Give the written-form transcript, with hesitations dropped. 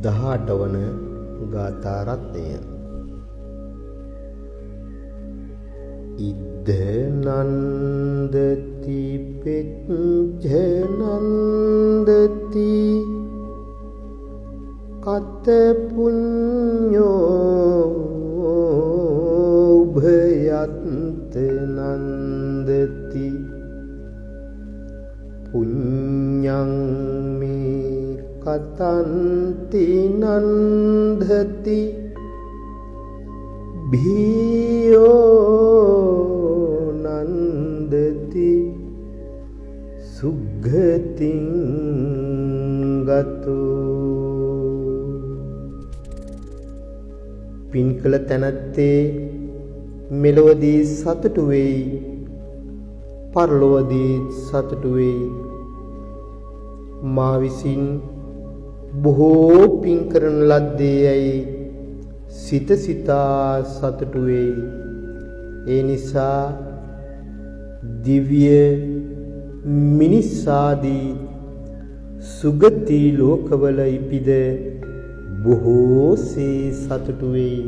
18 වන ගාථා රත්නය. ඉද්ද නන්දති පෙච්ච නන්දති කත පුඤ්ඤෝ උභයත් නන්දති පුඤ්ඤං මේ කතන්ති නන්දති භීයෝ නන්දති සුග්ගතින් ගතෝ. පින් කළ තැනැත්තේ මෙලොවදී සතුටු වෙයි, පරලොවදී සතුටු වෙයි. මා විසින් බොහෝ පින් කරන ලද්දේ යයි සිත සිතා සතුටු වෙයි. ඒ නිසා දිව්‍ය මිනිස්සාදී සුගති ලෝකවල ඉපිද බොහෝසේ සතුටු වෙයි.